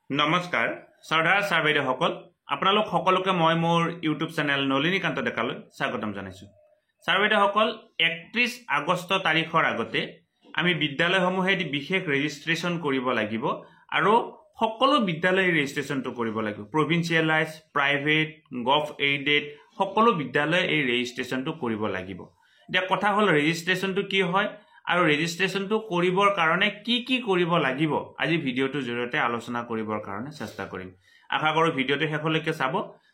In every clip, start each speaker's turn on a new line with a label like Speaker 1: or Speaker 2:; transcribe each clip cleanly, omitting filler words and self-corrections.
Speaker 1: নমস্কাৰ শ্ৰদ্ধাৰ ছাৰ বাইদেউসকল আপোনালোক সকলোকে মই মোৰ ইউটিউব চেনেল নলিনীকান্ত ডেকালৈ স্বাগতম জনাইছোঁ। ছাৰ বাইদেউসকল 31 আগষ্ট তাৰিখৰ আগতে আমি বিদ্যালয়সমূহে বিশেষ ৰেজিষ্ট্ৰেশ্যন কৰিব লাগিব আৰু সকলো বিদ্যালয় ৰেজিষ্ট্ৰেশ্যনটো কৰিব লাগিব। প্ৰভিন্সিয়েলাইজ, প্ৰাইভেট, গভ এইডেড সকলো বিদ্যালয় এই ৰেজিষ্ট্ৰেশ্যনটো কৰিব লাগিব। এতিয়া কথা হ'ল ৰেজিষ্ট্ৰেশ্যনটো কি হয় আৰু ৰেজিষ্ট্ৰেশ্যনটো কৰিবৰ কাৰণে কি কৰিব লাগিব আজি ভিডিঅ'টোৰ জৰিয়তে আলোচনা কৰিবৰ কাৰণে চেষ্টা কৰিম। আশা কৰোঁ ভিডিঅ'টো শেষলৈকে চাব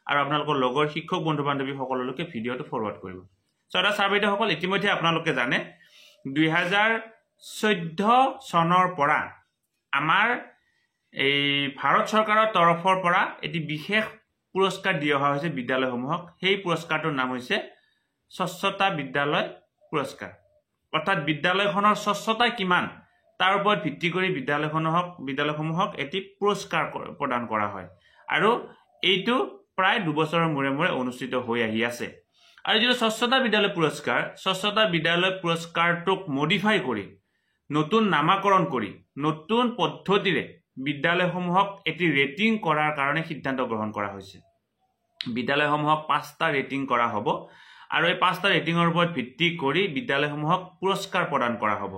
Speaker 1: আৰু আপোনালোকৰ লগৰ শিক্ষক বন্ধু বান্ধৱী সকলোলৈকে ভিডিঅ'টো ফৰৱাৰ্ড কৰিব। শ্ৰদ্ধা ছাৰ বাইদেউসকল, ইতিমধ্যে আপোনালোকে জানে 2014 চনৰ পৰা আমাৰ এই ভাৰত চৰকাৰৰ তৰফৰ পৰা এটি বিশেষ পুৰস্কাৰ দিয়া অহা হৈছে বিদ্যালয়সমূহক। সেই পুৰস্কাৰটোৰ নাম হৈছে স্বচ্ছতা বিদ্যালয় পুৰস্কাৰ। অৰ্থাৎ বিদ্যালয়খনৰ স্বচ্ছতা কিমান তাৰ ওপৰত ভিত্তি কৰি বিদ্যালয়সমূহক এটি পুৰস্কাৰ প্ৰদান কৰা হয় আৰু এইটো প্ৰায় 2 বছৰৰ মূৰে মূৰে অনুষ্ঠিত হৈ আহি আছে। আৰু যিটো স্বচ্ছতা বিদ্যালয় পুৰস্কাৰটোক মডিফাই কৰি নতুন নামাকৰণ কৰি নতুন পদ্ধতিৰে বিদ্যালয়সমূহক এটি ৰেটিং কৰাৰ কাৰণে সিদ্ধান্ত গ্ৰহণ কৰা হৈছে। বিদ্যালয়সমূহক 5টা ৰেটিং কৰা হ'ব আৰু এই 5টা ৰেটিঙৰ ওপৰত ভিত্তি কৰি বিদ্যালয়সমূহক পুৰস্কাৰ প্ৰদান কৰা হ'ব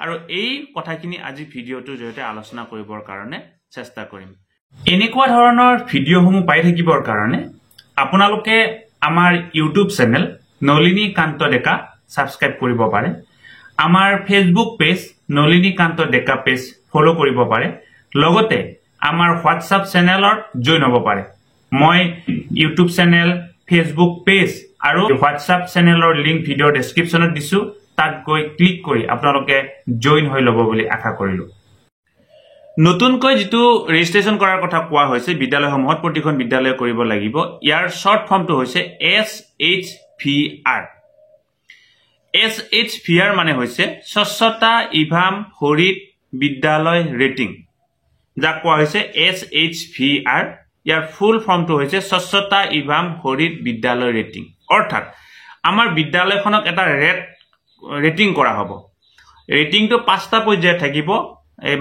Speaker 1: আৰু এই কথাখিনি আজি ভিডিঅ'টোৰ জৰিয়তে আলোচনা কৰিবৰ কাৰণে চেষ্টা কৰিম। এনেকুৱা ধৰণৰ ভিডিঅ'সমূহ পাই থাকিবৰ কাৰণে আপোনালোকে আমাৰ ইউটিউব চেনেল নলিনীকান্ত ডেকা ছাবস্ক্ৰাইব কৰিব পাৰে। আমাৰ ফেচবুক পেজ নলিনীকান্ত ডেকা পেজ ফ'ল' কৰিব পাৰে। লগতে আমাৰ হোৱাটছআপ চেনেলত জইন হ'ব পাৰে। মই ইউটিউব চেনেল, ফেচবুক পেজ আৰু হোৱাটছআপ চেনেলৰ লিংক ভিডিঅ'ৰ ডেছক্ৰিপশ্যনত দিছোঁ। তাত গৈ ক্লিক কৰি আপোনালোকে জইন হৈ ল'ব বুলি আশা কৰিলোঁ। নতুনকৈ যিটো ৰেজিষ্ট্ৰেশ্যন কৰাৰ কথা কোৱা হৈছে বিদ্যালয়সমূহত প্ৰতিখন বিদ্যালয়ে কৰিব লাগিব, ইয়াৰ শ্বৰ্ট ফৰ্মটো হৈছে SHVR। SHVR মানে হৈছে স্বচ্ছতা ইভাম হৰিত বিদ্যালয় ৰেটিং, যাক কোৱা হৈছে SHVR। ইয়াৰ ফুল ফৰ্মটো হৈছে স্বচ্ছতা ইভাম হৰিত বিদ্যালয় ৰেটিং। অৰ্থাৎ আমাৰ বিদ্যালয়খনক এটা ৰেটিং কৰা হ'ব। ৰেটিংটো 5টা পৰ্যায়ত থাকিব,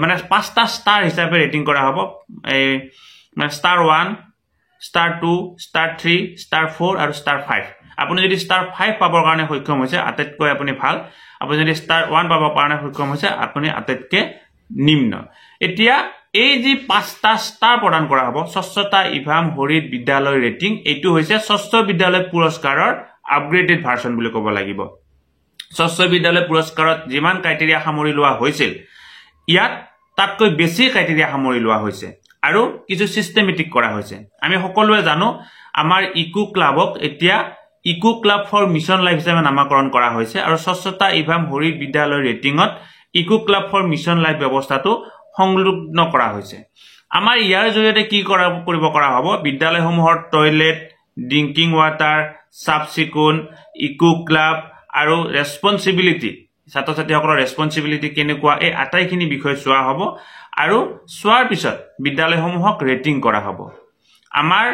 Speaker 1: মানে 5টা ষ্টাৰ হিচাপে ৰেটিং কৰা হ'ব। ষ্টাৰ 1, ষ্টাৰ 2, ষ্টাৰ 3, ষ্টাৰ 4 আৰু ষ্টাৰ 5। আপুনি যদি ষ্টাৰ 5 পাবৰ কাৰণে সক্ষম হৈছে আটাইতকৈ আপুনি ভাল। আপুনি যদি ষ্টাৰ 1 পাবৰ কাৰণে সক্ষম হৈছে আপুনি আটাইতকৈ নিম্ন। এতিয়া এই যি 5টা ষ্টাৰ প্ৰদান কৰা হ'ব স্বচ্ছতা ইভাম হৰিত বিদ্যালয় ৰেটিং, এইটো হৈছে স্বচ্ছ বিদ্যালয় পুৰস্কাৰৰ আপগ্ৰেডেড ভাৰ্চন বুলি ক'ব লাগিব। স্বচ্ছ বিদ্যালয় পুৰস্কাৰত যিমান ক্ৰাইটেৰিয়া সামৰি লোৱা হৈছিল ইয়াত তাতকৈ বেছি ক্ৰাইটেৰিয়া সামৰি লোৱা হৈছে আৰু কিছু চিষ্টেমেটিক কৰা হৈছে। আমি সকলোৱে জানো আমাৰ ইকো ক্লাবক এতিয়া eco club for mission life হিচাপে নামাকৰণ কৰা হৈছে আৰু স্বচ্ছতা ইভাম হৰিত বিদ্যালয় ৰেটিঙত eco club for mission life ব্যৱস্থাটো সংলগ্ন কৰা হৈছে। আমাৰ ইয়াৰ জৰিয়তে কি কৰিব পৰা হ'ব, বিদ্যালয়সমূহৰ টয়লেট, ড্ৰিংকিং ৱাটাৰ, চাফ চিকুণ, ইকো ক্লাব আৰু ৰেছপনচিবিলিটি, ছাত্ৰ ছাত্ৰীসকলৰ ৰেছপনচিবিলিটি কেনেকুৱা, এই আটাইখিনি বিষয় চোৱা হ'ব আৰু চোৱাৰ পিছত বিদ্যালয়সমূহক ৰেটিং কৰা হ'ব। আমাৰ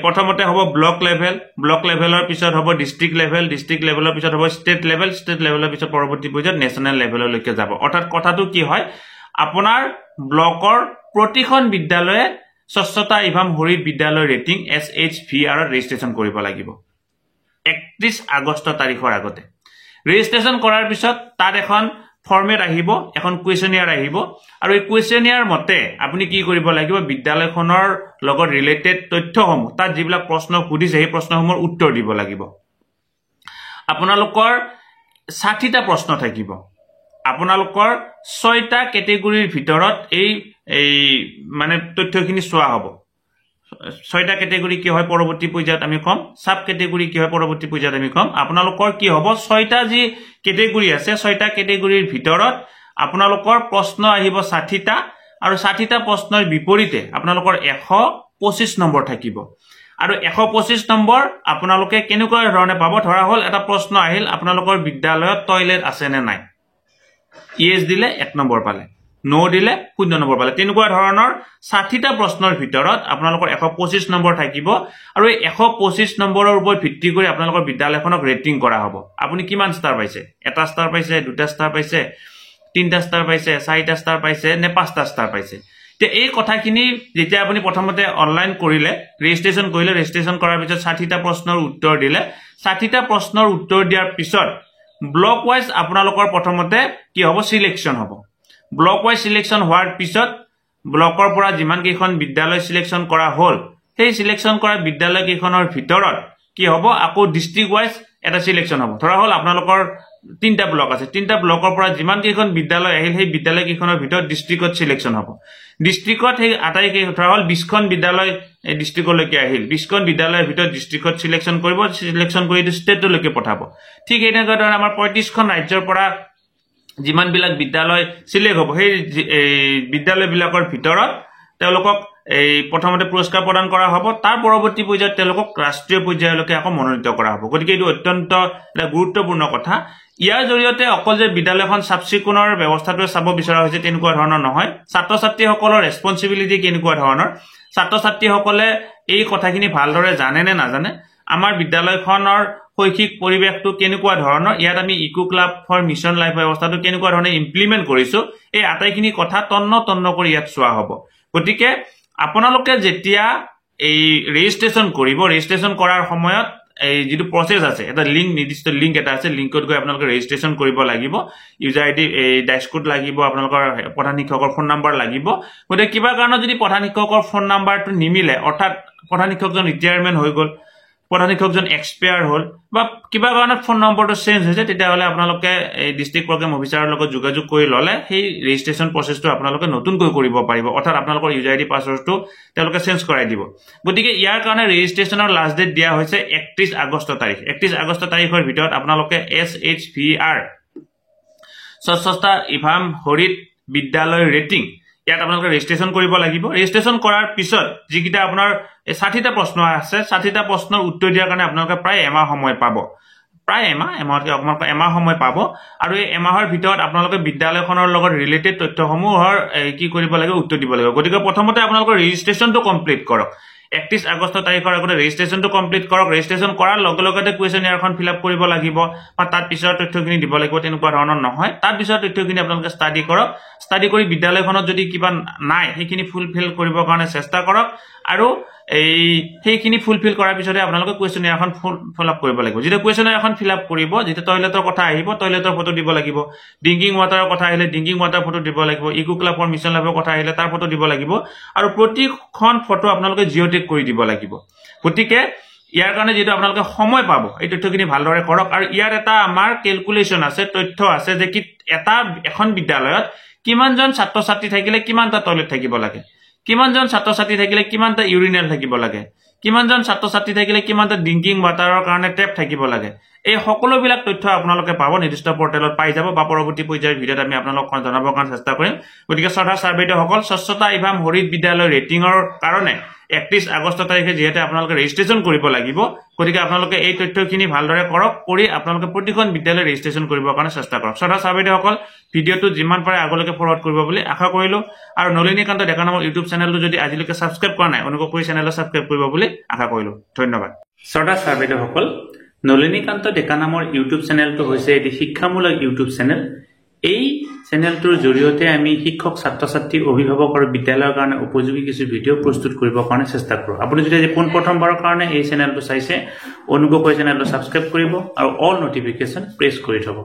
Speaker 1: প্ৰথমতে হ'ব ব্লক লেভেলৰ পিছত হ'ব ডিষ্ট্ৰিক্ট লেভেলৰ পিছত হ'ব ষ্টেট লেভেলৰ পিছত পৰৱৰ্তী পৰ্যায়ত নেশ্যনেল লেভেললৈকে যাব। অৰ্থাৎ কথাটো কি হয়, আপোনাৰ ব্লকৰ প্ৰতিখন বিদ্যালয়ে স্বচ্ছতা ইভাম হৰিত বিদ্যালয় ৰেটিং SHVR ৰেজিষ্ট্ৰেশ্যন কৰিব লাগিব 31 আগষ্ট তাৰিখৰ আগতে। ৰেজিষ্ট্ৰেশ্যন কৰাৰ পিছত তাত এখন ফৰ্মেট আহিব, এখন কুৱেশ্যনিয়াৰ আহিব আৰু এই কুৱেশ্যনিয়াৰ মতে আপুনি কি কৰিব লাগিব, বিদ্যালয়খনৰ লগত ৰিলেটেড তথ্যসমূহ, তাত যিবিলাক প্ৰশ্ন সুধিছে সেই প্ৰশ্নসমূহৰ উত্তৰ দিব লাগিব। আপোনালোকৰ 60টা প্ৰশ্ন থাকিব। আপোনালোকৰ 6টা কেটেগৰীৰ ভিতৰত এই মানে তথ্যখিনি চোৱা হ'ব। 6টা কেটেগৰী কি হয় পৰৱৰ্তী পৰ্যায়ত আমি ক'ম, সাব কেটেগৰী কি হয় পৰৱৰ্তী পৰ্যায়ত আমি ক'ম। আপোনালোকৰ কি হ'ব, 6টা যি কেটেগৰী আছে 6টা কেটেগৰীৰ ভিতৰত আপোনালোকৰ প্ৰশ্ন আহিব 60টা আৰু 60টা প্ৰশ্নৰ বিপৰীতে আপোনালোকৰ 125 নম্বৰ থাকিব আৰু 125 নম্বৰ আপোনালোকে কেনেকুৱা ধৰণে পাব, ধৰা হ'ল এটা প্ৰশ্ন আহিল আপোনালোকৰ বিদ্যালয়ত টয়লেট আছে নে নাই, ইয়েছ দিলে 1 নম্বৰ পালে, নো দিলে 0 নম্বৰ পালে। তেনেকুৱা ধৰণৰ 60টা প্ৰশ্নৰ ভিতৰত আপোনালোকৰ 125 নম্বৰ থাকিব আৰু এই 125 নম্বৰৰ ওপৰত ভিত্তি কৰি আপোনালোকৰ বিদ্যালয়খনক ৰেটিং কৰা হ'ব। আপুনি কিমান ষ্টাৰ পাইছে, 1টা ষ্টাৰ পাইছে, 2টা ষ্টাৰ পাইছে, 3টা ষ্টাৰ পাইছে, 4টা ষ্টাৰ পাইছে নে 5টা ষ্টাৰ পাইছে। তে এই কথাখিনি যেতিয়া আপুনি প্ৰথমতে অনলাইন কৰিলে ৰেজিষ্ট্ৰেচন কৰাৰ পিছত 60টা প্ৰশ্নৰ উত্তৰ দিলে 60টা প্ৰশ্নৰ উত্তৰ দিয়াৰ পিছত ব্লক ওয়াইজ আপোনালোকৰ প্ৰথমতে কি হ'ব সিলেকশন হ'ব ব্লক ওয়াইজ সিলেকশন হোৱাৰ পিছত ব্লকৰ পৰা যিমান কেইখন বিদ্যালয় সিলেকশন কৰা হ'ল সেই সিলেকশন কৰা বিদ্যালয় কেইখনৰ ভিতৰত কি হ'ব আকৌ ডিস্ট্ৰিক্ট ওয়াইজ এটা সিলেকশন হ'ব ধৰা হ'ল আপোনালোকৰ 3টা ব্লক আছে 3টা ব্লকৰ পৰা যিমান কেইখন বিদ্যালয় আহিল সেই বিদ্যালয় কেইখনৰ ভিতৰত ডিস্ট্ৰিক্টত সিলেকশন হ'ব ডিস্ট্ৰিক্টত সেই আটাইকে ধৰা হ'ল 20খন বিদ্যালয় ডিস্ট্ৰিক্টলৈকে আহিল 20খন বিদ্যালয়ৰ ভিতৰত ডিস্ট্ৰিক্টত সিলেকশন কৰি ষ্টেটলৈকে পঠাব ঠিক এনেকৈ ধৰা আমাৰ 35খন ৰাজ্যৰ পৰা যিমান বিলাক বিদ্যালয় সিলেক্ট হ'ব সেই বিদ্যালয়বিলাকৰ ভিতৰত তেওঁলোকক এই প্ৰথমতে পুৰস্কাৰ প্ৰদান কৰা হ'ব তাৰ পৰৱৰ্তী পৰ্যায়ত তেওঁলোকক ৰাষ্ট্ৰীয় পৰ্যায়লৈকে আকৌ মনোনীত কৰা হ'ব গতিকে এইটো অত্যন্ত এটা গুৰুত্বপূৰ্ণ কথা ইয়াৰ জৰিয়তে অকল যে বিদ্যালয়খন সাবচিকুনৰ ব্যৱস্থাটো চাব বিচৰা হৈছে তেনেকুৱা ধৰণৰ নহয় ছাত্ৰ ছাত্ৰীসকলৰ ৰেসপন্সিবিলিটি কেনেকুৱা ধৰণৰ ছাত্ৰ ছাত্ৰীসকলে এই কথাখিনি ভালদৰে জানে নে নাজানে আমাৰ বিদ্যালয়খনৰ শৈক্ষিক পৰিৱেশটো কেনেকুৱা ধৰণৰ ইয়াত আমি eco club for mission life ব্যৱস্থাটো কেনেকুৱা ধৰণে ইমপ্লিমেন্ট কৰিছো এই আটাইখিনি কথা তন্ন কৰি ইয়াত চোৱা হ'ব গতিকে আপোনালোকে যেতিয়া এই ৰেজিষ্ট্ৰেচন কৰাৰ সময়ত এই যেটো প্ৰসেস আছে এটা নিৰ্দিষ্ট লিংক এটা আছে লিংকত গৈ আপোনালোকে ৰেজিষ্ট্ৰেচন কৰিব লাগিব ইউজাৰ আইডি এই ড্যাশকোড লাগিব আপোনালোকৰ প্ৰধান শিক্ষকৰ ফোন নম্বৰ লাগিব গতিকে কিবা কাৰণত যদি প্ৰধান শিক্ষকৰ ফোন নম্বৰটো নিমিলে অৰ্থাৎ প্ৰধান শিক্ষকজন ৰিটায়াৰমেন্ট হৈ গ'ল প্ৰধান শিক্ষকজন এক্সপায়াৰ হ'ল বা কিবা কাৰণত ফোন নম্বৰটো চেঞ্জ হৈছে তেতিয়া হলে আপোনালোকে এই ডিস্ট্ৰিক্ট প্ৰগ্ৰাম অফিচাৰৰ লগত যোগাযোগ কৰি ললে সেই ৰেজিষ্ট্ৰেচন প্ৰসেসটো আপোনালোকে নতুনকৈ কৰিব পাৰিব অৰ্থাৎ আপোনালোকৰ ইউজাৰ আইডি পাছৱৰ্ডটো তেওঁলোকে চেঞ্জ কৰাই দিব গতিকে ইয়াৰ কাৰণে ৰেজিষ্ট্ৰেচনৰ লাষ্ট ডেট দিয়া হৈছে 31 আগষ্ট তাৰিখ 31 আগষ্ট তাৰিখৰ ভিতৰত আপোনালোকে SHVR স্বচ্ছতা ইভাম হৰিত বিদ্যালয় ৰেটিং ইয়াত আপোনালোকে ৰেজিষ্ট্ৰেচন কৰিব লাগিব ৰেজিষ্ট্ৰেচন কৰাৰ পিছত যিকিটা আপোনাৰ 60টা প্ৰশ্ন আছে 60টা প্ৰশ্নৰ উত্তৰ দিয়াৰ কাৰণে আপোনালোকে প্ৰায় এমাহ সময় পাব প্ৰায় এমাহ সময় পাব আৰু এই এমাহৰ ভিতৰত আপোনালোকে বিদ্যালয়খনৰ লগত ৰিলেটেড তথ্যসমূহৰ কি কৰিব লাগিব উত্তৰ দিব লাগিব গতিকে প্ৰথমতে আপোনালোকৰ ৰেজিষ্ট্ৰেচনটো কমপ্লিট কৰক 31 আগষ্ট তাৰিখৰ আগতে ৰেজিষ্ট্ৰেচনটো কমপ্লিট কৰক ৰেজিষ্ট্ৰেচন কৰাৰ লগে কুৱেশ্যনেয়াৰখন ফিল আপ কৰিব লাগিব বা তাৰ পিছৰ তথ্যখিনি দিব লাগিব তেনেকুৱা ধৰণৰ নহয় তাৰ পিছৰ তথ্যখিনি আপোনালোকে ষ্টাডি কৰক ষ্টাডি কৰি বিদ্যালয়খনত যদি কিবা নাই সেইখিনি ফুলফিল কৰিবৰ কাৰণে চেষ্টা কৰক আৰু এই সেইখিনি ফুলফিল কৰাৰ পিছতে আপোনালোকে কুৱেশ্যনেয়াৰখন ফিল আপ কৰিব লাগিব যেটা কুৱেশ্যনেয়াৰখন ফিল আপ কৰিব যেটা টয়লেটৰ কথা আহিব টয়লেটৰ ফটো দিব লাগিব ড্ৰিংকিং ওয়াটাৰৰ কথা আহিলে ড্ৰিংকিং ওয়াটাৰ ফটো দিব লাগিব ইকো ক্লাবৰ মিছন লাইফৰ কথা আহিলে তাৰ ফটো দিব লাগিব আৰু প্ৰতিখন ফটো আপোনালোকে জিঅ'টেগ কৰি দিব লাগিব গতিকে ইয়াৰ কাৰণে যেটা আপোনালোকে সময় পাব এই তথ্যখিনি ভালদৰে কৰক আৰু ইয়াৰ এটা আমাৰ ক্যালকুলেশন আছে তথ্য আছে যে কি এখন বিদ্যালয়ত কিমানজন ছাত্ৰ ছাত্ৰী থাকিলে কিমানটা টয়লেট থাকিব লাগে কিমানজন ছাত্ৰ ছাত্ৰী থাকিলে কিমানটা ইউৰিনেল থাকিব লাগে কিমানজন ছাত্ৰ ছাত্ৰী থাকিলে কিমানটা ড্ৰিংকিং ওয়াটাৰৰ কাৰণে টেপ থাকিব লাগে এই সকলোবিলাক তথ্য আপোনালোকে পাব নিৰ্দিষ্ট পৰ্টেলত পাই যাব বা পৰৱৰ্তী পৰ্যায়ৰ ভিডিঅত আমি আপোনালোকক জনাবৰ কাৰণে চেষ্টা কৰিম গতিকে শ্ৰদ্ধা ছাৰ্ভেইটসকল স্বচ্ছতা ইভাম হৰিত বিদ্যালয় ৰেটিংৰ কাৰণে 31 আগষ্ট তাৰিখে যেহেতু আপোনালোকে ৰেজিষ্ট্ৰেচন কৰিব লাগিব গতিকে আপোনালোকে এই তথ্যখিনি ভালদৰে কৰক কৰি আপোনালোকে প্ৰতিখন বিদ্যালয় ৰেজিষ্ট্ৰেচন কৰিবৰ কাৰণে চেষ্টা কৰক শ্ৰদ্ধা ছাৰ্ভেইটসকল ভিডিঅটো যিমান পাৰে আগলৈকে ফৰৱাৰ্ড কৰিব বুলি আশা কৰিলো আৰু নলিনীকান্ত ডেকা নামৰ ইউটিউব চেনেলটো যদি আজিলৈকে সাবস্ক্ৰাইব কৰা নাই অনুগ্ৰহ কৰি চেনেলটো সাবস্ক্ৰাইব কৰিব বুলি আশা কৰিলো ধন্যবাদ শ্ৰদ্ধা ছাৰ্ভেইটসকল নলিনীকান্ত ডেকা নামৰ ইউটিউব চেনেলটো হৈছে এটি শিক্ষামূলক ইউটিউব চেনেল এই চেনেলটোৰ জৰিয়তে আমি শিক্ষক ছাত্ৰ ছাত্ৰী অভিভাৱক আৰু বিদ্যালয়ৰ কাৰণে উপযোগী কিছু ভিডিঅ' প্ৰস্তুত কৰিবৰ কাৰণে চেষ্টা কৰো আপুনি যদি পোন প্ৰথমবাৰৰ কাৰণে এই চেনেলটো চাইছে অনুগ্ৰহ কৰি চেনেলটো সাবস্ক্ৰাইব কৰিব আৰু অল নটিফিকেশন প্ৰেছ কৰি থব